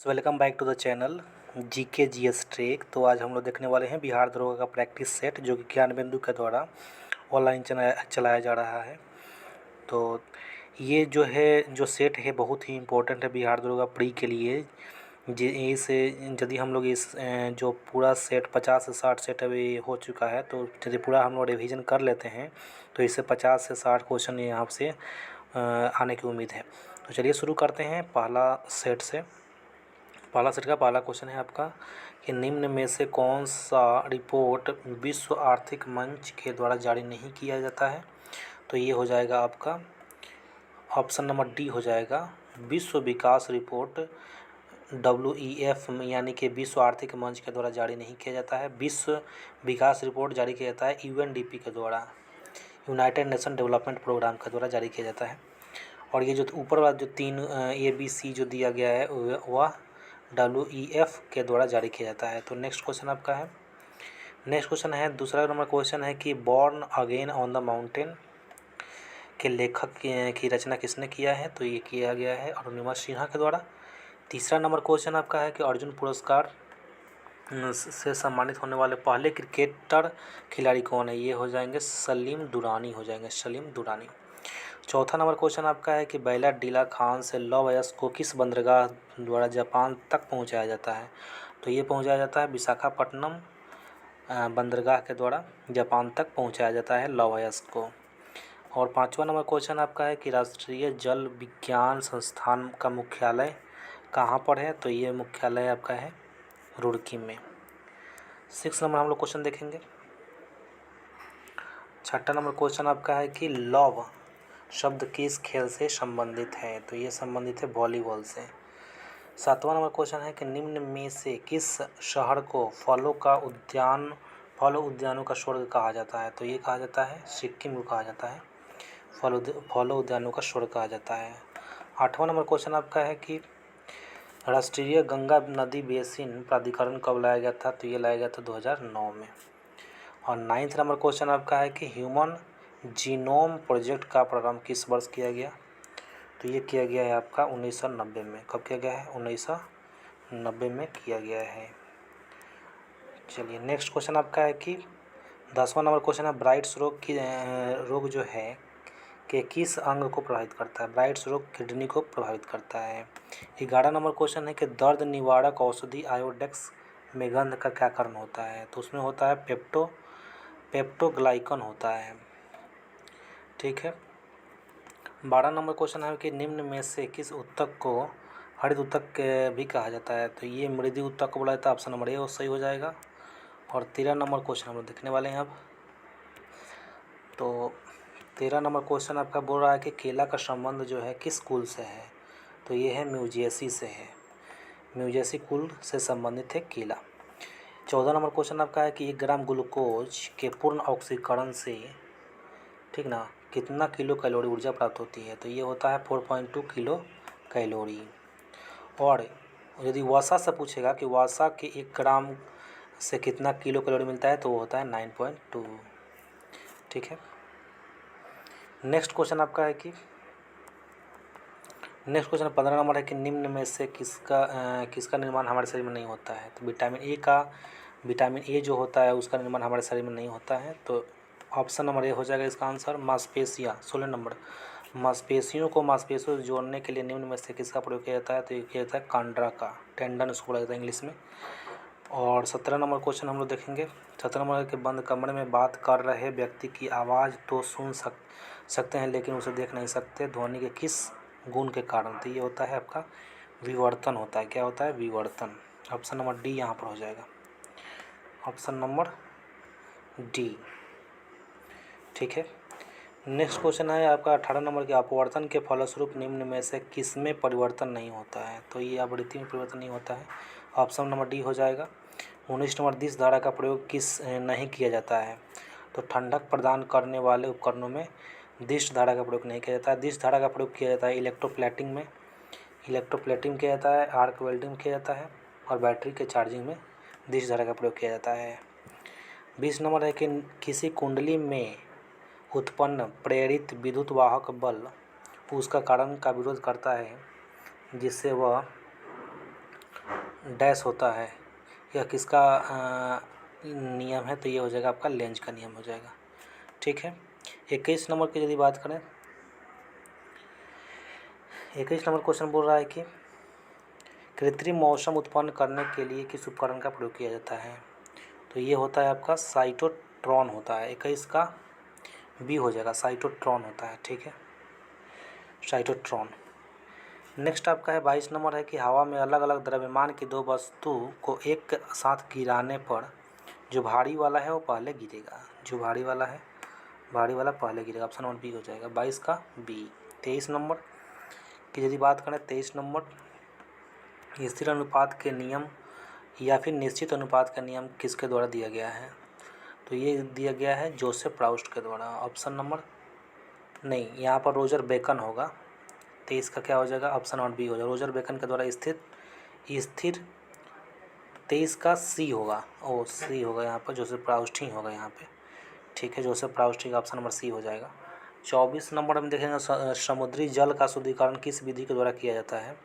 Welcome back to the channel GK GS trek. तो आज हम लोग देखने वाले हैं बिहार दरोगा का प्रैक्टिस सेट, जो कि ज्ञान बिंदु के द्वारा ऑनलाइन चलाया जा रहा है। तो ये जो सेट है बहुत ही इम्पोर्टेंट है बिहार दरोगा प्री के लिए। इसे यदि हम लोग इस जो पूरा सेट 50 से 60 सेट अभी हो चुका है, तो यदि पूरा हम लोग रिवीजन कर लेते हैं तो इससे 50 से 60 क्वेश्चन यहाँ से आने की उम्मीद है। तो चलिए शुरू करते हैं पहला सेट से। पहला सेट का पहला क्वेश्चन है आपका कि निम्न में से कौन सा रिपोर्ट विश्व आर्थिक मंच के द्वारा जारी नहीं किया जाता है। तो ये हो जाएगा आपका ऑप्शन नंबर डी हो जाएगा, विश्व विकास रिपोर्ट WEF यानी कि विश्व आर्थिक मंच के द्वारा जारी नहीं किया जाता है। विश्व विकास रिपोर्ट जारी किया जाता है UNDP के द्वारा, यूनाइटेड नेशन डेवलपमेंट प्रोग्राम के द्वारा जारी किया जाता है। और ये जो ऊपर वाला जो 3 ABC जो दिया गया है वह WEF के द्वारा जारी किया जाता है। तो नेक्स्ट क्वेश्चन आपका है, नेक्स्ट क्वेश्चन है दूसरा नंबर क्वेश्चन है कि born again on the mountain के लेखक की रचना किसने किया है। तो ये किया गया है अरुणिमा सिन्हा के द्वारा। तीसरा नंबर क्वेश्चन आपका है कि अर्जुन पुरस्कार से सम्मानित होने वाले पहले क्रिकेटर खिलाड़ी कौन है। ये हो जाएंगे सलीम दुरानी, हो जाएंगे सलीम दुरानी। चौथा नंबर क्वेश्चन आपका है कि बैला डीला खान से लौह अयस्क को किस बंदरगाह द्वारा जापान तक पहुंचाया जाता है। तो ये पहुंचाया जाता है विशाखापट्टनम बंदरगाह के द्वारा जापान तक पहुंचाया जाता है लौह अयस्क को। और पांचवा नंबर क्वेश्चन आपका है कि राष्ट्रीय जल विज्ञान संस्थान का मुख्यालय कहाँ पर है। तो ये मुख्यालय आपका है रुड़की में। 6 नंबर हम लोग क्वेश्चन देखेंगे। छठा नंबर क्वेश्चन आपका है कि लव शब्द किस खेल से संबंधित है। तो ये संबंधित है वॉलीबॉल से। 7वां नंबर क्वेश्चन है कि निम्न में से किस शहर को फल उद्यानों का स्वर्ग कहा जाता है। तो ये कहा जाता है सिक्किम को कहा जाता है फल उद्यानों का स्वर्ग कहा जाता है। 8वां नंबर क्वेश्चन आपका है कि राष्ट्रीय गंगा नदी बेसिन प्राधिकरण कब लाया गया था। तो ये लाया गया था 2009 में। और 9वां नंबर क्वेश्चन आपका है कि ह्यूमन जीनोम प्रोजेक्ट का प्रारंभ किस वर्ष किया गया। तो ये किया गया है आपका 1990 में। कब किया गया है, 1990 में किया गया है। चलिए नेक्स्ट क्वेश्चन आपका है कि 10वां नंबर क्वेश्चन है ब्राइट्स रोग जो है कि किस अंग को प्रभावित करता है। ब्राइट्स रोग किडनी को प्रभावित करता है। 11 नंबर क्वेश्चन है कि दर्द निवारक औषधि आयोडेक्स में गंध का क्या कारण होता है। तो उसमें होता है पेप्टोग्लाइकन होता है, ठीक है। 12 नंबर क्वेश्चन है कि निम्न में से किस उत्तक को हरित उत्तक भी कहा जाता है। तो ये मृदु उत्तक को बोला जाता है, ऑप्शन नंबर ए वो सही हो जाएगा। और 13 नंबर क्वेश्चन हम लोग देखने वाले हैं अब। तो 13 नंबर क्वेश्चन आपका बोल रहा है कि केला का संबंध जो है किस कुल से है। तो ये है म्यूजिएसी से है, म्यूजिएसी कुल से संबंधित है केला। 14 नंबर क्वेश्चन आपका है कि 1 ग्राम ग्लूकोज के पूर्ण ऑक्सीकरण से, ठीक ना, कितना किलो कैलोरी ऊर्जा प्राप्त होती है। तो ये होता है 4.2 किलो कैलोरी। और यदि वसा से पूछेगा कि वसा के 1 ग्राम से कितना किलो कैलोरी मिलता है, तो वो होता है 9.2, ठीक है। नेक्स्ट क्वेश्चन आपका है कि नेक्स्ट क्वेश्चन 15 नंबर है कि निम्न में से किसका निर्माण हमारे शरीर में नहीं होता है। तो विटामिन ए जो होता है उसका निर्माण हमारे शरीर में नहीं होता है। तो ऑप्शन नंबर ए हो जाएगा इसका आंसर मांसपेशियाँ। 16 नंबर मांसपेशियों को मांसपेशियों से जोड़ने के लिए निम्न में से किसका प्रयोग किया जाता है। तो ये किया जाता है कांड्रा का, टेंडन उसको बोला जाता है इंग्लिश में। और 17 नंबर क्वेश्चन हम लोग देखेंगे। 17 नंबर के बंद कमरे में बात कर रहे व्यक्ति की आवाज़ तो सुन सकते हैं लेकिन उसे देख नहीं सकते, ध्वनि के किस गुण के कारण। तो ये होता है आपका विवर्तन होता है। क्या होता है, विवर्तन। ऑप्शन नंबर डी यहाँ पर हो जाएगा, ऑप्शन नंबर डी, ठीक है। नेक्स्ट क्वेश्चन है आपका 18 नंबर के अपवर्तन के फलस्वरूप निम्न में से किसमें परिवर्तन नहीं होता है। तो ये आवृत्ति में परिवर्तन नहीं होता है, ऑप्शन नंबर डी हो जाएगा। 19 नंबर दिश धारा का प्रयोग किस नहीं किया जाता है। तो ठंडक प्रदान करने वाले उपकरणों में दिश धारा का प्रयोग नहीं किया जाता है। दिश धारा का प्रयोग किया जाता है इलेक्ट्रोप्लेटिंग में, इलेक्ट्रोप्लेटिंग किया जाता है, आर्क वेल्डिंग किया जाता है, और बैटरी के चार्जिंग में दिश धारा का प्रयोग किया जाता है। 20 नंबर है कि किसी कुंडली में उत्पन्न प्रेरित विद्युत वाहक बल उसका कारण का विरोध करता है जिससे वह डैश होता है, यह किसका नियम है? तो ये हो जाएगा आपका लेंज का नियम हो जाएगा। ठीक है। 21 नंबर की यदि बात करें, 21 नंबर क्वेश्चन बोल रहा है कि कृत्रिम मौसम उत्पन्न करने के लिए किस उपकरण का प्रयोग किया जाता है? तो ये होता है आपका साइटोट्रॉन होता है। 21 का बी हो जाएगा, साइटोट्रॉन होता है। ठीक है, साइटोट्रॉन। नेक्स्ट आपका है 22 नंबर है कि हवा में अलग अलग द्रव्यमान की दो वस्तु को एक साथ गिराने पर जो भारी वाला है वो पहले गिरेगा। जो भारी वाला है, भारी वाला पहले गिरेगा। ऑप्शन नंबर बी हो जाएगा, 22 का बी। 23 नंबर की यदि बात करें, 23 नंबर, स्थिर अनुपात के नियम या फिर निश्चित अनुपात का नियम किसके द्वारा दिया गया है? तो ये दिया गया है जोसेफ प्राउस्ट के द्वारा। ऑप्शन नंबर नहीं, यहाँ पर रोजर बेकन होगा। 23 का क्या हो जाएगा? ऑप्शन नंबर बी हो जाएगा, रोजर बेकन के द्वारा स्थिर 23 का सी होगा। ओ सी होगा यहाँ पर, जोसेफ प्राउस्ट ही होगा यहाँ पे। ठीक है, जोसेफ प्राउस्ट का ऑप्शन नंबर सी हो जाएगा। 24 नंबर हम देखेंगे, समुद्री जल का शुद्धिकरण किस विधि के द्वारा किया जाता है?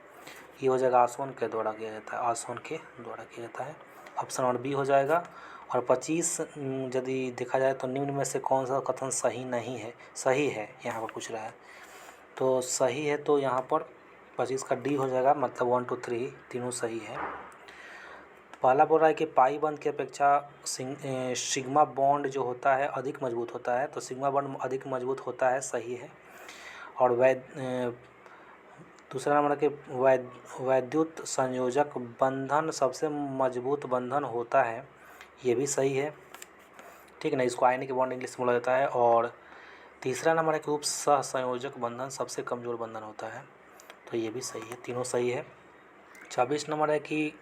ये हो जाएगा आसवन के द्वारा किया जाता है, आसवन के द्वारा किया जाता है। ऑप्शन नंबर बी हो जाएगा। और 25 यदि देखा जाए तो निम्न में से कौन सा कथन सही नहीं है, सही है यहाँ पर पूछ रहा है। तो सही है तो यहाँ पर 25 का डी हो जाएगा, मतलब 1 2 3 तीनों सही है। पहला बोल रहा है कि पाई बंद की अपेक्षा सिग्मा बॉन्ड जो होता है अधिक मजबूत होता है। तो सिग्मा बॉन्ड अधिक मजबूत होता है, सही है। और दूसरा नंबर है कि वैद्युत संयोजक बंधन सबसे मजबूत बंधन होता है, ये भी सही है। ठीक है ना, इसको आयनिक बॉन्ड इंग्लिश में बोला जाता है। और तीसरा नंबर है कि उप सह संयोजक बंधन सबसे कमज़ोर बंधन होता है, तो ये भी सही है, तीनों सही है। 26 नंबर है कि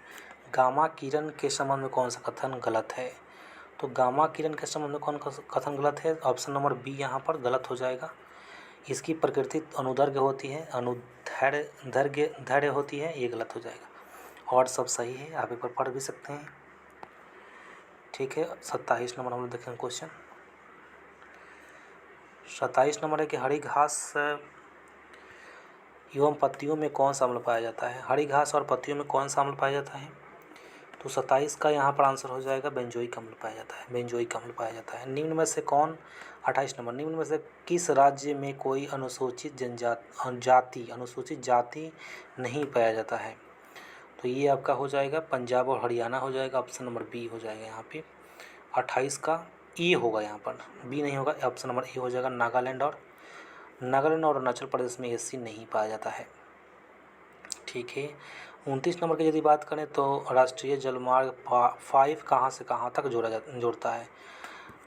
गामा किरण के संबंध में कौन सा कथन गलत है? तो गामा किरण के संबंध में कौन कथन गलत है? ऑप्शन नंबर बी यहाँ पर गलत हो जाएगा। इसकी प्रकृति अनुदैर्घ्य होती है, धैर्य होती है, ये गलत हो जाएगा। और सब सही है, आप एक बार पढ़ भी सकते हैं। ठीक है, 27 नंबर हम लोग देखेंगे क्वेश्चन। 27 नंबर है कि हरी घास एवं पत्तियों में कौन सा अम्ल पाया जाता है? हरी घास और पत्तियों में कौन सा अम्ल पाया जाता है? तो 27 का यहाँ पर आंसर हो जाएगा बेंजोइक अम्ल पाया जाता है, बेंजोइक अम्ल पाया जाता है। निम्न में से कौन 28 नंबर, निम्न में से किस राज्य में कोई अनुसूचित जाति नहीं पाया जाता है? तो ये आपका हो जाएगा पंजाब और हरियाणा हो जाएगा। ऑप्शन नंबर बी हो जाएगा यहाँ पे। 28 का ई होगा, यहाँ पर बी नहीं होगा, ऑप्शन नंबर ए हो जाएगा। नागालैंड और अरुणाचल प्रदेश में एसी नहीं पाया जाता है। ठीक है, 29 नंबर की यदि बात करें तो राष्ट्रीय जलमार्ग 5 कहाँ से कहाँ तक जोड़ता है?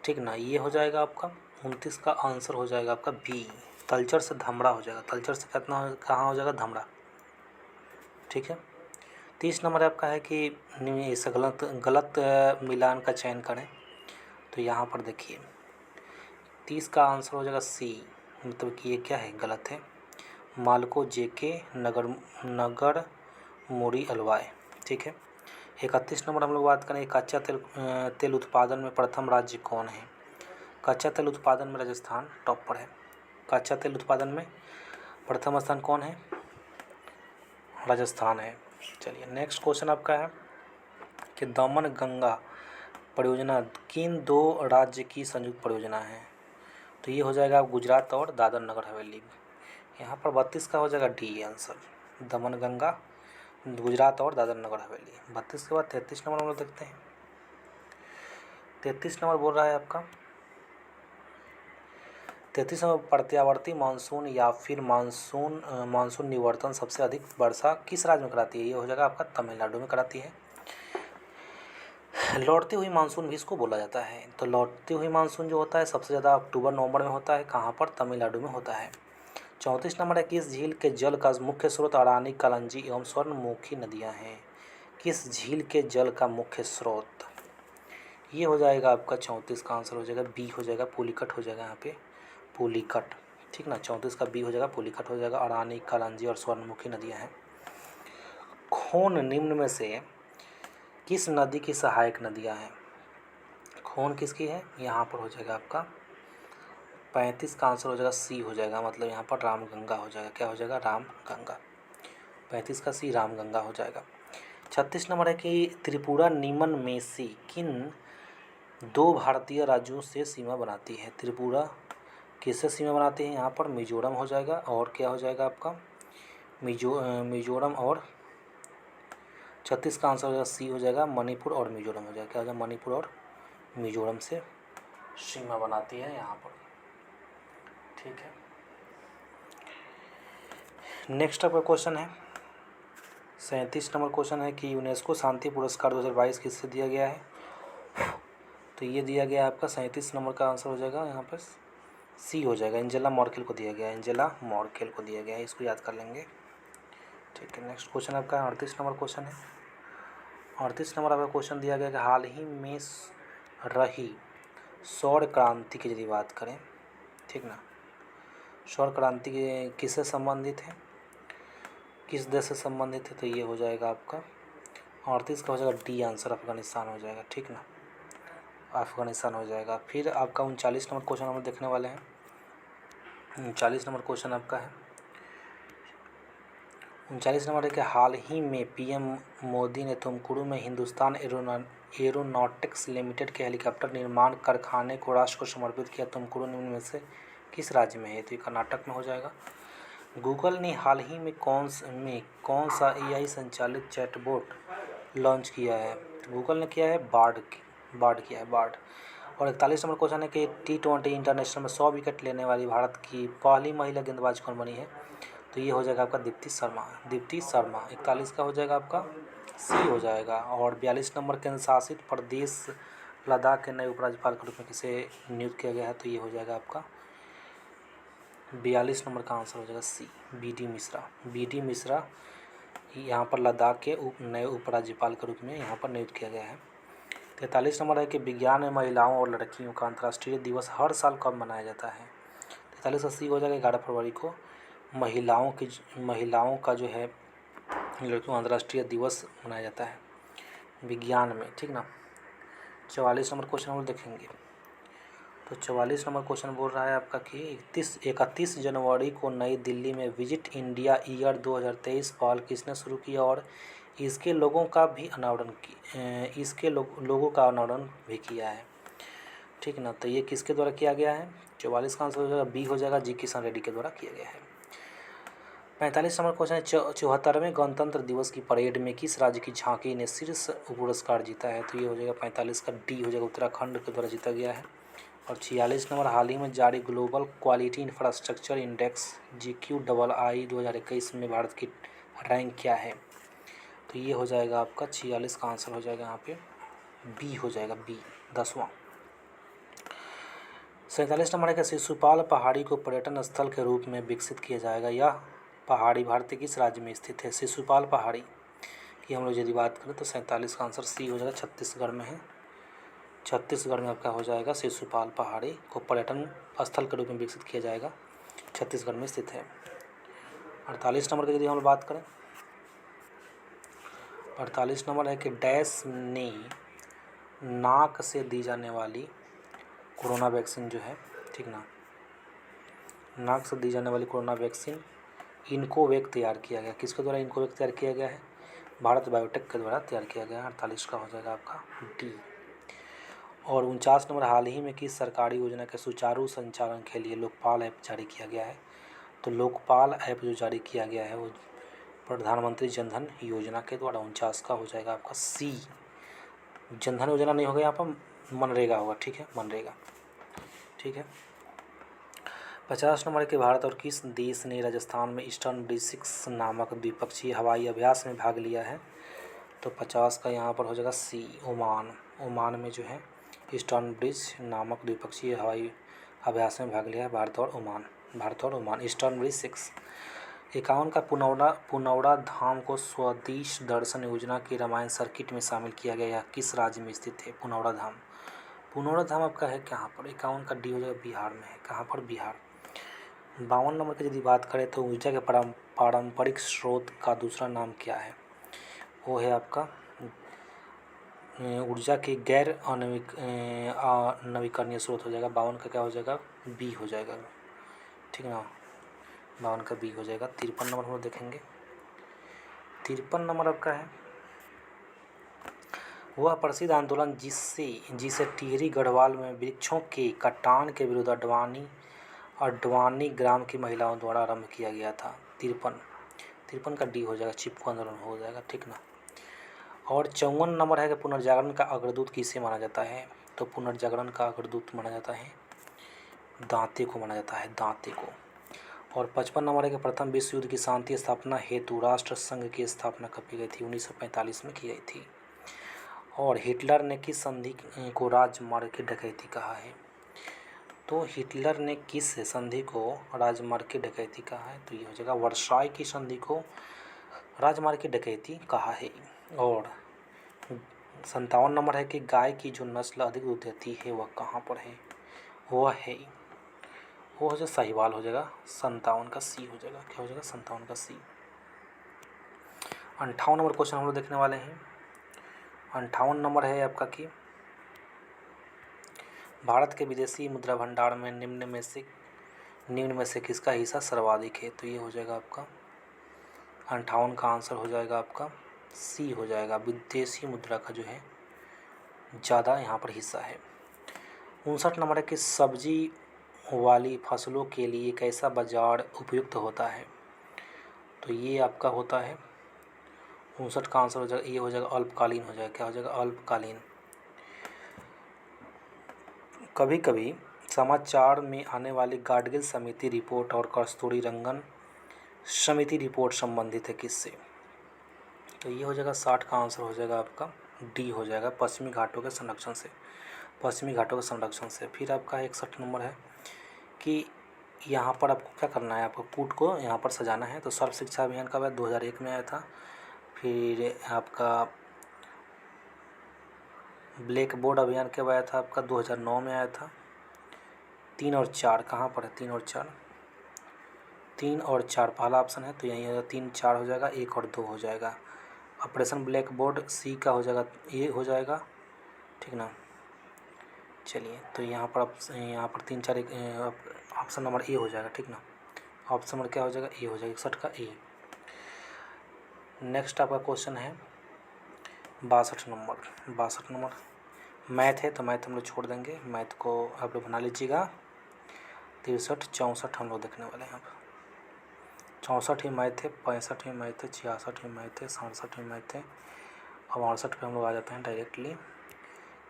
ठीक ना, ये हो जाएगा आपका 29 का आंसर हो जाएगा आपका बी, तलचर से धमड़ा हो जाएगा। तलचर से कितना कहाँ हो जाएगा? धमड़ा। ठीक है, 30 नंबर आपका है कि इसे गलत मिलान का चयन करें। तो यहाँ पर देखिए 30 का आंसर हो जाएगा सी, मतलब कि ये क्या है? गलत है। मालको जेके नगर मुड़ी अलवाय। ठीक है, 31 नंबर हम लोग बात करें, कच्चा तेल उत्पादन में प्रथम राज्य कौन है? कच्चा तेल उत्पादन में राजस्थान टॉप पर है। कच्चा तेल उत्पादन में प्रथम स्थान कौन है? राजस्थान है। चलिए नेक्स्ट क्वेश्चन आपका है कि दमन गंगा परियोजना किन दो राज्य की संयुक्त परियोजना है? तो ये हो जाएगा गुजरात और दादर नगर हवेली। यहाँ पर 32 का हो जाएगा डी आंसर, दमन गंगा, गुजरात और दादर नगर हवेली। 32 के बाद 33 नंबर हम लोग देखते हैं। 33 नंबर बोल रहा है आपका, 33 नंबर, प्रत्यावर्ती मानसून या फिर मानसून निवर्तन सबसे अधिक वर्षा किस राज्य में कराती है? ये हो जाएगा आपका तमिलनाडु में कराती है। लौटती हुई मानसून भी इसको बोला जाता है। तो लौटती हुई मानसून जो होता है सबसे ज़्यादा अक्टूबर नवंबर में होता है, कहाँ पर? तमिलनाडु में होता है। 34 नंबर है, किस झील के जल का मुख्य स्रोत अरानी, कालंजी एवं स्वर्णमुखी नदियाँ हैं? किस झील के जल का मुख्य स्रोत? ये हो जाएगा आपका 34 का आंसर हो जाएगा बी हो जाएगा, पुलिकट हो जाएगा यहाँ पे, पुलिकट। ठीक ना, 34 का बी हो जाएगा, पुलिकट हो जाएगा। अरानी, कालंजी और स्वर्णमुखी नदियाँ हैं। खोन निम्न में से किस नदी की सहायक नदियाँ हैं? खोन किसकी है? यहाँ पर हो जाएगा आपका 35 का आंसर हो जाएगा सी हो जाएगा, मतलब यहाँ पर रामगंगा हो जाएगा। क्या हो जाएगा? रामगंगा। 35 का सी रामगंगा हो जाएगा। 36 नंबर है कि त्रिपुरा निमन में से किन 2 भारतीय राज्यों से सीमा बनाती है। त्रिपुरा किससे सीमा बनाती है? यहाँ पर मिजोरम हो जाएगा और क्या हो जाएगा आपका मिजोरम, और 36 का आंसर हो जाएगा सी हो जाएगा, मणिपुर और मिजोरम हो जाएगा। क्या हो जाएगा? मणिपुर और मिजोरम से सीमा बनाती है यहाँ पर। ठीक है, नेक्स्ट आपका क्वेश्चन है 37 नंबर क्वेश्चन है कि यूनेस्को शांति पुरस्कार 2022 किससे दिया गया है? तो ये दिया गया है आपका 37 नंबर का आंसर हो जाएगा यहाँ पर सी हो जाएगा, एंजेला मर्केल को दिया गया है। एंजेला मर्केल को दिया गया है, इसको याद कर लेंगे। ठीक है, नेक्स्ट क्वेश्चन आपका 38 नंबर क्वेश्चन है। 38 नंबर आपका क्वेश्चन दिया गया कि हाल ही में रही सौर क्रांति की यदि बात करें, ठीक ना, सौर क्रांति किससे संबंधित है, किस देश से संबंधित है? तो ये हो जाएगा आपका 38 का हो जाएगा डी आंसर, अफगानिस्तान हो जाएगा। ठीक ना, अफगानिस्तान हो जाएगा। फिर आपका 39 नंबर क्वेश्चन हम देखने वाले हैं। 39 नंबर क्वेश्चन आपका है 39 नंबर है कि हाल ही में पीएम मोदी ने तुमकुरू में हिंदुस्तान एरोनॉटिक्स लिमिटेड के हेलीकॉप्टर निर्माण कारखाने को राष्ट्र को समर्पित किया। तुमकुरू निम्न में से किस राज्य में है? तो ये कर्नाटक में हो जाएगा। गूगल ने हाल ही में कौन सा एआई संचालित चैटबॉट लॉन्च किया है? तो गूगल ने किया है बार्ड किया है, बार्ड। और 41 नंबर क्वेश्चन है कि T20 इंटरनेशनल में 100 विकेट लेने वाली भारत की पहली महिला गेंदबाज कौन बनी है? तो ये हो जाएगा आपका दीप्ति शर्मा। 41 का हो जाएगा आपका सी हो जाएगा। और 42 नंबर केंद्र शासित प्रदेश लद्दाख के नए उपराज्यपाल के रूप में किसे नियुक्त किया गया है? तो ये हो जाएगा आपका 42 नंबर का आंसर हो जाएगा सी, बी डी मिश्रा यहाँ पर लद्दाख के नए उपराज्यपाल के रूप में यहाँ पर नियुक्त किया गया है। 43 नंबर है कि विज्ञान में महिलाओं और लड़कियों का अंतर्राष्ट्रीय दिवस हर साल कब मनाया जाता है? 43 का सी हो जाएगा 11 फरवरी को महिलाओं का जो है लड़कियों का अंतर्राष्ट्रीय दिवस मनाया जाता है विज्ञान में। ठीक ना, 44 नंबर क्वेश्चन हम देखेंगे। तो 44 नंबर क्वेश्चन बोल रहा है आपका कि 31 जनवरी को नई दिल्ली में विजिट इंडिया ईयर 2023 पहल किसने शुरू किया और इसके लोगों का भी अनावरण भी किया है? ठीक ना, तो ये किसके द्वारा किया गया है? 44 का आंसर हो जाएगा बी हो जाएगा, जी किशन रेड्डी के द्वारा किया गया है। 45 नंबर क्वेश्चन है 74वें गणतंत्र दिवस की परेड में किस राज्य की झांकी ने शीर्ष पुरस्कार जीता है? तो ये हो जाएगा 45 का डी हो जाएगा, उत्तराखंड के द्वारा जीता गया है। और 46 नंबर हाल ही में जारी global quality infrastructure index GQII 2021 में भारत की रैंक क्या है? तो ये हो जाएगा आपका 46 का आंसर हो जाएगा यहाँ पे बी हो जाएगा, बी 10वां। 47 नंबर है कि शिशुपाल पहाड़ी को पर्यटन स्थल के रूप में विकसित किया जाएगा। यह पहाड़ी भारत के किस राज्य में स्थित है? शिशुपाल पहाड़ी की हम लोग यदि बात करें तो 47 का आंसर सी हो जाएगा, छत्तीसगढ़ में है। छत्तीसगढ़ में आपका हो जाएगा शिशुपाल पहाड़ी को पर्यटन स्थल के रूप में विकसित किया जाएगा, छत्तीसगढ़ में स्थित है। 48 नंबर की यदि हम बात करें 48 नंबर है कि डैश ने नाक से दी जाने वाली कोरोना वैक्सीन जो है, ठीक ना, नाक से दी जाने वाली कोरोना वैक्सीन इनकोवेक तैयार किया गया। किसके द्वारा इनकोवेक तैयार किया गया है? भारत बायोटेक के द्वारा तैयार किया गया है। 48 का हो जाएगा आपका डी। और 49 नंबर हाल ही में किस सरकारी योजना के सुचारू संचालन के लिए लोकपाल ऐप जारी किया गया है? तो लोकपाल ऐप जो जारी किया गया है वो प्रधानमंत्री जनधन योजना के द्वारा। 49 का हो जाएगा आपका सी, जनधन योजना नहीं होगा यहाँ पर, मनरेगा होगा। ठीक है, मनरेगा। ठीक है, 50 नंबर के भारत और किस देश ने राजस्थान में ईस्टर्न ब्रिज 6 नामक द्विपक्षीय हवाई अभ्यास में भाग लिया है? तो 50 का यहाँ पर हो जाएगा सी, ओमान में जो है ईस्टर्न ब्रिज नामक द्विपक्षीय हवाई अभ्यास में भाग लिया है भारत और ओमान ईस्टर्न ब्रिज 6। 51 का पुनौरा धाम को स्वदेश दर्शन योजना के रामायण सर्किट में शामिल किया गया, किस राज्य में स्थित है पुनौरा धाम आपका है कहाँ पर? 51 का डी हो जाएगा, बिहार में है। कहाँ पर? बिहार। 52 नंबर की यदि बात करें तो ऊर्जा के पारंपरिक स्रोत का दूसरा नाम क्या है? वो है आपका ऊर्जा के गैर नवीकरणीय स्रोत हो जाएगा। 52 का क्या हो जाएगा? बी हो जाएगा। ठीक ना, 52 का बी हो जाएगा। 53 नंबर हम लोग देखेंगे। 53 नंबर आपका है वह प्रसिद्ध आंदोलन जिसे टिहरी गढ़वाल में वृक्षों के कटान के विरुद्ध अडवाणी ग्राम की महिलाओं द्वारा आरंभ किया गया था। 53 का डी हो जाएगा, चिपको आंदोलन हो जाएगा, ठीक ना। और 54 नंबर है कि पुनर्जागरण का अग्रदूत किसे माना जाता है? तो पुनर्जागरण का अग्रदूत माना जाता है दांते को माना जाता है, दांते को। और 55 नंबर है कि प्रथम विश्व युद्ध की शांति स्थापना हेतु राष्ट्र संघ की स्थापना कब की गई थी? 1945 में की गई थी। और हिटलर ने किस संधि को राजमार्ग की डकैती कहा है? तो हिटलर ने किस संधि को राजमार्ग की डकैती कहा है? तो ये हो जाएगा वर्साई की संधि को राजमार्ग की डकैती कहा है। और 57 नंबर है कि गाय की जो नस्ल अधिक दूध देती है वह कहाँ पर है? वो हो जाएगा साहिवाल हो जाएगा। 57 का सी हो जाएगा, क्या हो जाएगा? 57 का सी। 58 नंबर क्वेश्चन हम लोग देखने वाले हैं। 58 नंबर है आपका कि भारत के विदेशी मुद्रा भंडार में निम्न में से किसका हिस्सा सर्वाधिक है? तो ये हो जाएगा आपका 58 का आंसर हो जाएगा आपका सी हो जाएगा। विदेशी मुद्रा का जो है ज़्यादा यहाँ पर हिस्सा है। 59 नंबर है कि सब्जी वाली फसलों के लिए कैसा बाजार उपयुक्त होता है? तो ये आपका होता है 59 का आंसर हो जाएगा, ये हो जाएगा अल्पकालीन हो जाएगा, क्या हो जाएगा? अल्पकालीन। कभी कभी समाचार में आने वाली गाडगिल समिति रिपोर्ट और कस्तूरी रंगन समिति रिपोर्ट संबंधित है किससे? तो ये हो जाएगा 60 का आंसर हो जाएगा आपका डी हो जाएगा, पश्चिमी घाटों के संरक्षण से, पश्चिमी घाटों के संरक्षण से। फिर आपका 61 नंबर है कि यहाँ पर आपको क्या करना है, आपको कूट को यहाँ पर सजाना है। तो सर्व शिक्षा अभियान कब है? 2001 में आया था। फिर आपका ब्लैक बोर्ड अभियान कब आया था? आपका 2009 में आया था। 3 और 4 कहाँ पर है? 3 और 4, 3 और 4 पहला ऑप्शन है, तो यहीं होगा 3 4 हो जाएगा, 1 और 2 हो जाएगा। ऑपरेशन ब्लैक बोर्ड सी का हो जाएगा, ये हो जाएगा, ठीक ना। चलिए, तो यहाँ पर 3 4 ऑप्शन नंबर ए हो जाएगा, ठीक ना। ऑप्शन नंबर क्या हो जाएगा? ए हो जाएगा, 61 का ए। नेक्स्ट आपका क्वेश्चन है 62 नंबर मैथ है, तो मैथ हम लोग छोड़ देंगे, मैथ को आप लोग बना लीजिएगा। 63 64 हम लोग देखने वाले हैं। अब 64 ही मैथ है, 65 ही मैथ है, 66 ही मैथ है, 67 ही मैथ है, और 68 पे हम लोग आ जाते हैं डायरेक्टली,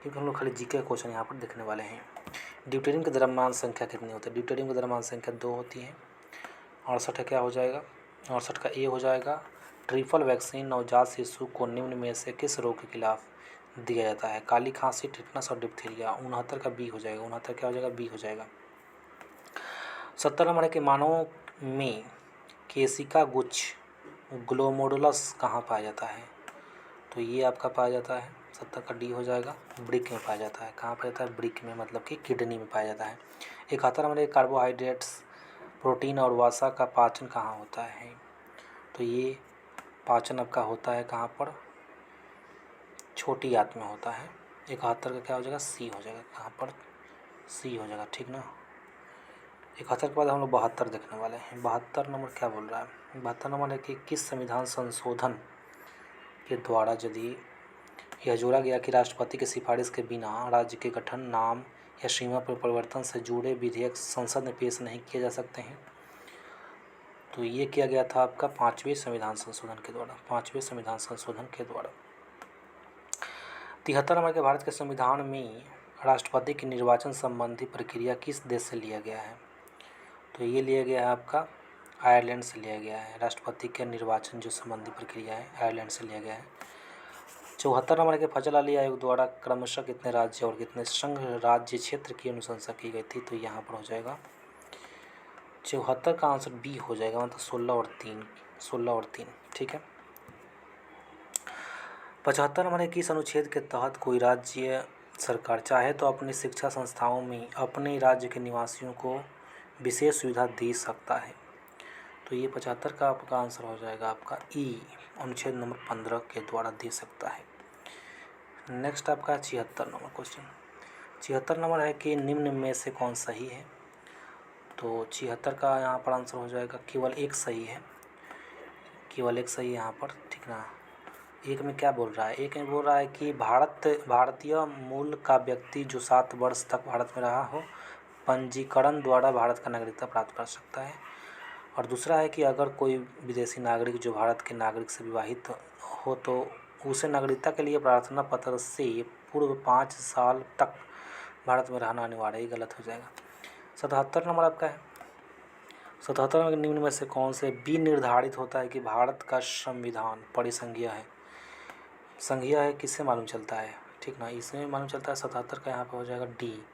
क्योंकि हम लोग खाली जीके क्वेश्चन यहाँ पर देखने वाले हैं। ड्यूटेरियम के द्रव्यमान संख्या कितनी होती है? ड्यूटेरियम की द्रव्यमान संख्या 2 होती है। 68 क्या हो जाएगा? 68 का ए हो जाएगा। ट्रिपल वैक्सीन नवजात शिशु को निम्न में से किस रोग के खिलाफ दिया जाता है? काली खांसी, टिटनस और डिप्थीरिया। 69 का बी हो जाएगा, 69 क्या हो जाएगा? बी हो जाएगा। 70 नंबर है कि मानवों में केशिका गुच्छ ग्लोमेरुलस कहाँ पाया जाता है? तो ये आपका पाया जाता है 70 का डी हो जाएगा, ब्रिक में पाया जाता है। कहाँ पाया जाता है? ब्रिक में, मतलब कि किडनी में पाया जाता है। 71 नंबर कार्बोहाइड्रेट्स, प्रोटीन और वसा का पाचन कहाँ होता है? तो ये पाचन आपका होता है कहाँ पर? छोटी आंत में होता है। 71 का क्या हो जाएगा? सी हो जाएगा, कहाँ पर? सी हो जाएगा, ठीक ना। 71 के बाद हम लोग 72 देखने वाले हैं। 72 नंबर क्या बोल रहा है? 72 नंबर है कि किस संविधान संशोधन के द्वारा यदि यह जोड़ा गया कि राष्ट्रपति की सिफारिश के बिना राज्य के गठन, नाम या सीमा पर परिवर्तन से जुड़े विधेयक संसद में पेश नहीं किए जा सकते हैं? तो ये किया गया था आपका 5वें संविधान संशोधन के द्वारा, 5वें संविधान संशोधन के द्वारा। 73 नंबर के भारत के संविधान में राष्ट्रपति की निर्वाचन संबंधी प्रक्रिया किस देश से लिया गया है? तो ये लिया गया है आपका आयरलैंड से लिया गया है। राष्ट्रपति के निर्वाचन जो संबंधी प्रक्रिया है आयरलैंड से लिया गया है। 74 नंबर के फजल अली आयोग द्वारा क्रमशः कितने राज्य और कितने संघ राज्य क्षेत्र की अनुशंसा की गई थी? तो यहाँ पर हो जाएगा 74 का आंसर बी हो जाएगा, मतलब 16 और 3, ठीक है। 75 नंबर किस अनुच्छेद के तहत कोई राज्य सरकार चाहे तो अपनी शिक्षा संस्थाओं में अपने राज्य के निवासियों को विशेष सुविधा दे सकता है? तो ये 75 का आपका आंसर हो जाएगा आपका ई, अनुच्छेद नंबर 15 के द्वारा दे सकता है। नेक्स्ट आपका 76 नंबर क्वेश्चन। 76 नंबर है कि निम्न में से कौन सही है? तो 76 का यहाँ पर आंसर हो जाएगा केवल एक सही है, केवल एक सही है यहाँ पर, ठीक ना। एक में क्या बोल रहा है, एक में बोल रहा है कि भारतीय मूल का व्यक्ति जो 7 वर्ष तक भारत में रहा हो पंजीकरण द्वारा भारत का नागरिकता प्राप्त कर सकता है। और दूसरा है कि अगर कोई विदेशी नागरिक जो भारत के नागरिक से विवाहित हो तो उसे नागरिकता के लिए प्रार्थना पत्र से पूर्व 5 साल तक भारत में रहना अनिवार्य है। ये गलत हो जाएगा। 77 नंबर आपका है। 77 में निम्न में से कौन से बी निर्धारित होता है कि भारत का संविधान परिसंघीय है। संघीय है किससे मालूम चलता है, ठीक ना, इसमें मालूम चलता है। 77 का यहाँ पर हो जाएगा डी,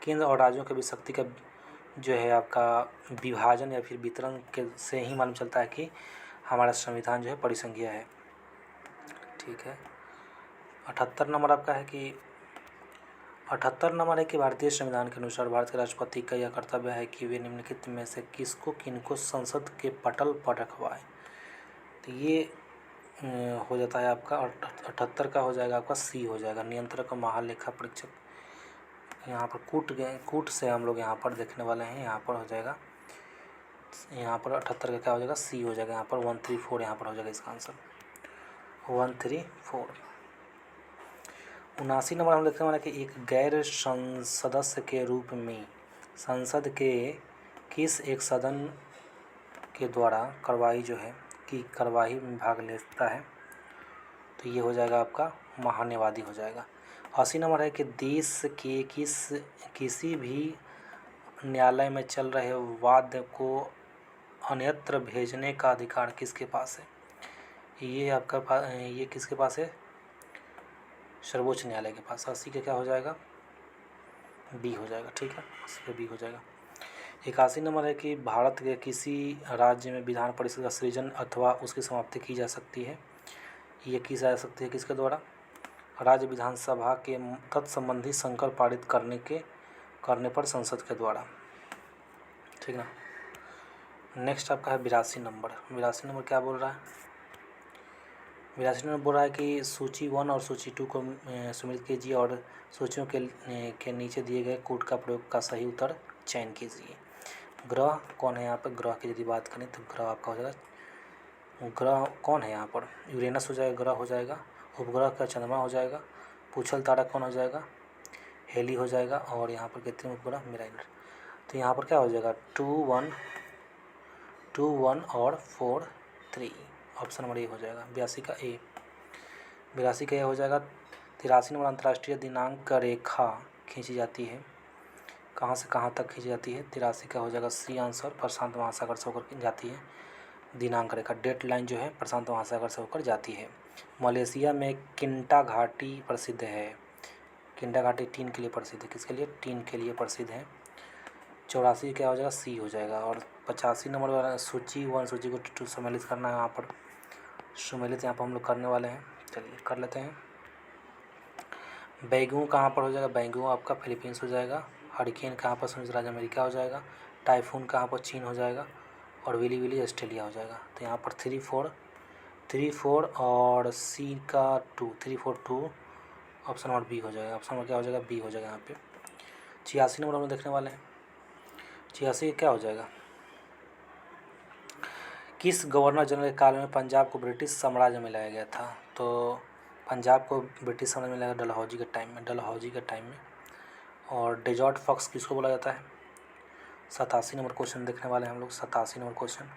केंद्र और राज्यों के बीच शक्ति का जो है आपका विभाजन या फिर वितरण के से ही मालूम चलता है कि हमारा संविधान जो है परिसंघीय है, ठीक है। 78 नंबर आपका है कि 78 नंबर है कि भारतीय संविधान के अनुसार भारत के राष्ट्रपति का यह कर्तव्य है कि वे निम्नलिखित में से किनको संसद के पटल पर रखवाएं। तो ये हो जाता है आपका 78 का हो जाएगा आपका सी हो जाएगा, नियंत्रक और महालेखा परीक्षक। यहाँ पर कूट से हम लोग यहाँ पर देखने वाले हैं, यहाँ पर हो जाएगा, यहाँ पर 78 का क्या हो जाएगा सी हो जाएगा। यहाँ पर 134 यहाँ पर हो जाएगा इसका आंसर 134। 79 नंबर हम देखने वाले कि एक गैर सदस्य के रूप में संसद के किस एक सदन के द्वारा कार्यवाही में भाग लेता है। तो ये हो जाएगा आपका महान्यवादी हो जाएगा। 80 नंबर है कि देश के किसी भी न्यायालय में चल रहे वाद को अन्यत्र भेजने का अधिकार किसके पास है। ये किसके पास है, सर्वोच्च न्यायालय के पास। 80 का क्या हो जाएगा बी हो जाएगा, ठीक है, 80 का बी हो जाएगा। 81 नंबर है कि भारत के किसी राज्य में विधान परिषद का सृजन अथवा उसकी समाप्ति की जा सकती है। ये की जा सकती है किसके द्वारा, राज्य विधानसभा के तत्संबंधी संकल्प पारित करने पर संसद के द्वारा, ठीक ना। नेक्स्ट आपका है 82 नंबर। 82 नंबर क्या बोल रहा है, 82 नंबर बोल रहा है कि सूची 1 और सूची 2 को सम्मिलित कीजिए और सूचियों के नीचे दिए गए कूट का प्रयोग का सही उत्तर चयन कीजिए। ग्रह कौन है यहाँ पर, ग्रह की यदि बात करें तो ग्रह आपका हो जाएगा, ग्रह कौन है यहाँ पर, यूरेनस हो जाएगा, ग्रह हो जाएगा। उपग्रह का चंद्रमा हो जाएगा। पूछल तारा कौन हो जाएगा, हेली हो जाएगा। और यहाँ पर कृत्रिम उपग्रह मिराइनर। तो यहाँ पर क्या हो जाएगा 2 1 और 4 3, ऑप्शन नंबर ए हो जाएगा। 82 का ए, 82 का ए हो जाएगा। 83 नंबर अंतर्राष्ट्रीय दिनांक रेखा खींची जाती है, कहाँ से कहाँ तक खींची जाती है। 83 का हो जाएगा सी आंसर, प्रशांत महासागर से होकर जाती है दिनांक रेखा, डेट लाइन जो है प्रशांत महासागर से होकर जाती है। मलेशिया में किंटा घाटी प्रसिद्ध है। किंटा घाटी टीन के लिए प्रसिद्ध है, किसके लिए, टीन के लिए प्रसिद्ध है। 84 क्या हो जाएगा सी हो जाएगा। और 85 नंबर वाला सूची 1 सूची को 2 सम्मिलित करना है, यहाँ पर सम्मिलित यहाँ पर हम लोग करने वाले हैं। चलिए कर लेते हैं। बैंगू कहाँ पर हो जाएगा, बैंगू आपका फिलीपींस हो जाएगा। हरिकेन कहाँ पर, संयुक्त राज्य अमेरिका हो जाएगा। टाइफून कहाँ पर, चीन हो जाएगा। और विली ऑस्ट्रेलिया हो जाएगा। तो यहाँ पर 3 4 और सी का 2 3 4 2, ऑप्शन नंबर बी हो जाएगा। ऑप्शन नंबर क्या हो जाएगा बी हो जाएगा यहाँ पे। 86 नंबर हम लोग देखने वाले हैं। 86 क्या हो जाएगा, किस गवर्नर जनरल के काल में पंजाब को ब्रिटिश साम्राज्य में लाया गया था। तो पंजाब को ब्रिटिश साम्राज्य में लाया डलहौजी के टाइम में। और डेजर्ट फॉक्स किसको बोला जाता है। 87 नंबर क्वेश्चन देखने वाले हैं हम लोग। 87 नंबर क्वेश्चन,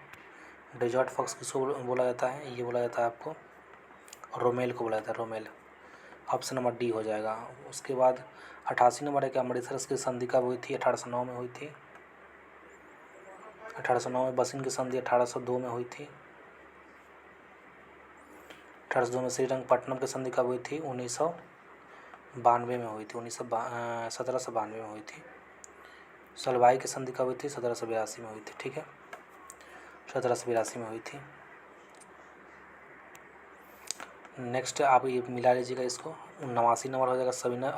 डेजर्ट फॉक्स किसको बोला जाता है। ये बोला जाता है आपको रोमेल को बोला जाता है, रोमेल। ऑप्शन नंबर डी हो जाएगा। उसके बाद 88 नंबर है कि अमृतसर की संधि कब हुई थी, 1809 में हुई थी। 1809 में बसिन की संधि 1802 में हुई थी। 1802 में श्रीरंगपट्टनम की संधि कब हुई थी, 1992 में हुई थी। 1792 में हुई थी। सलवाई की संधि कब हुई थी, 1782 में हुई थी, ठीक है, 1782 में हुई थी। नेक्स्ट आप ये मिला लीजिएगा इसको। 89 नंबर हो जाएगा सविनय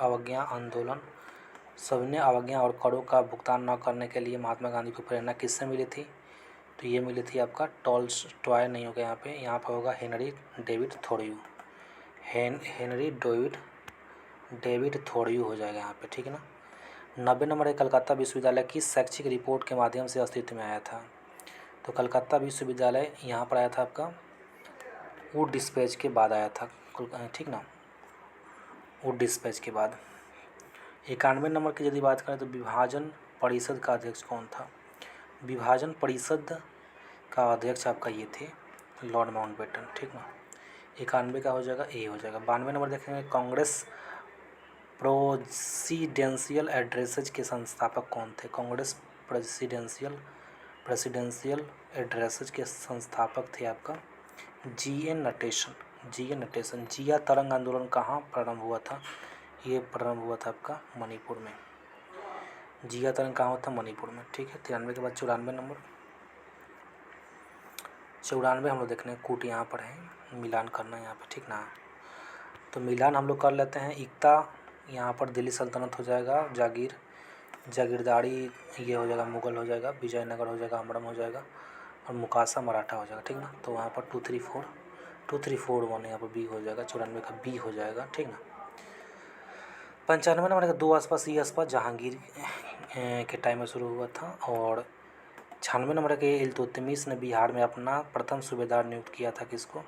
अवज्ञा और करों का भुगतान न करने के लिए महात्मा गांधी को प्रेरणा किससे मिली थी। तो ये मिली थी आपका टॉलस्टॉय नहीं होगा यहाँ पे होगा हेनरी डेविड थोरियू। हेनरी डेविड थोरियू हो जाएगा यहाँ पे, ठीक है ना। 90 नंबर है कलकत्ता विश्वविद्यालय की शैक्षिक रिपोर्ट के माध्यम से अस्तित्व में आया था। तो कलकत्ता विश्वविद्यालय यहाँ पर आया था आपका वुड डिस्पैच के बाद आया था, ठीक ना, वुड डिस्पैच के बाद। 91 नंबर की यदि बात करें तो विभाजन परिषद का अध्यक्ष कौन था? विभाजन परिषद का अध्यक्ष आपका ये थे लॉर्ड माउंटबेटन, ठीक ना। 91 का हो जाएगा ए हो जाएगा। 92 नंबर देखेंगे, कांग्रेस प्रेसिडेंशियल एड्रेसेज के संस्थापक कौन थे? कांग्रेस प्रेसिडेंशियल एड्रेसेज के संस्थापक थे आपका जी.एन. नटेशन। जिया तरंग आंदोलन कहाँ प्रारंभ हुआ था? ये प्रारंभ हुआ था आपका मणिपुर में। जिया तरंग कहाँ हुआ था? मणिपुर में, ठीक है। 93 के बाद 94 नंबर। 94 हम लोग देखने कूट यहाँ पर है, मिलान करना है यहाँ पे, ठीक ना। तो मिलान हम लोग कर लेते हैं। इक्ता यहाँ पर दिल्ली सल्तनत हो जाएगा, जागीरदारी ये हो जाएगा, मुगल हो जाएगा, विजयनगर हो जाएगा, अमरम हो जाएगा, और मुकासा मराठा हो जाएगा, ठीक ना। तो वहाँ पर 2341 यहाँ पर बी हो जाएगा। 94 का बी हो जाएगा, ठीक ना। 95 नंबर का 2 आसपास ई आसपास जहांगीर के टाइम में शुरू हुआ था। और 96 नंबर के इल्तुतमिश ने बिहार में अपना प्रथम सूबेदार नियुक्त किया था, किसको?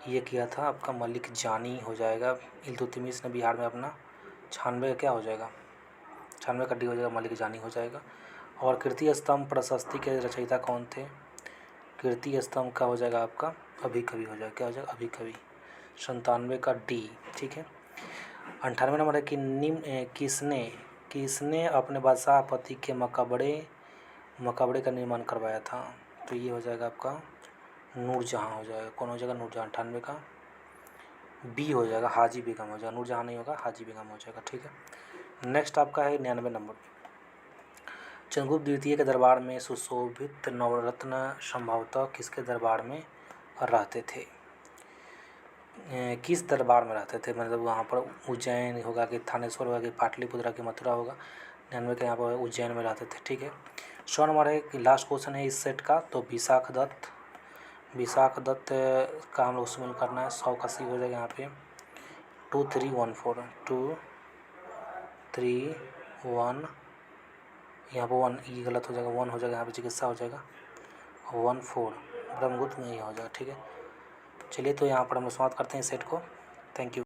ये किया था आपका मलिक जानी हो जाएगा। इल्तुतमिश ने बिहार में अपना 96 का क्या हो जाएगा? 96 का डी हो जाएगा, मलिक जानी हो जाएगा। और कीर्ति स्तंभ प्रशस्ति के रचयिता कौन थे? कीर्ति स्तंभ का हो जाएगा आपका अभी कभी हो जाएगा, क्या हो जाएगा? अभी कभी। 97 का डी, ठीक है। 98 नंबर है कि निम्न किसने अपने बादशाह पति के मकबरे का निर्माण करवाया था? तो ये हो जाएगा आपका नूरजहाँ हो जाएगा। कौन हो जाएगा? नूरजहाँ। 98 का बी हो जाएगा, हाजी बेगम हो जाएगा। नूरजहाँ नहीं होगा, हाजी बेगम हो जाएगा, ठीक है। नेक्स्ट आपका है 99 नंबर। चंद्रगुप्त द्वितीय के दरबार में सुशोभित नवरत्न संभवतः किसके दरबार में रहते थे? किस दरबार में रहते थे? मतलब वहाँ पर उज्जैन होगा कि थानेश्वर होगा कि पाटलिपुत्रा की मथुरा होगा। 99 के यहाँ पर उज्जैन में रहते थे, ठीक है। 100 नंबर है कि लास्ट क्वेश्चन है इस सेट का, तो विशाख दत्त का हम लोग शामिल करना है। 100 का सी हो जाएगा यहाँ पे 2314 यहाँ पर 1 ये गलत हो जाएगा, 1 हो जाएगा यहाँ पे, चिकित्सा हो जाएगा 14 ब्रह्मगुप्त में ये हो जाएगा, ठीक है। चलिए तो यहाँ पर हम समाप्त करते हैं इस सेट को। Thank you.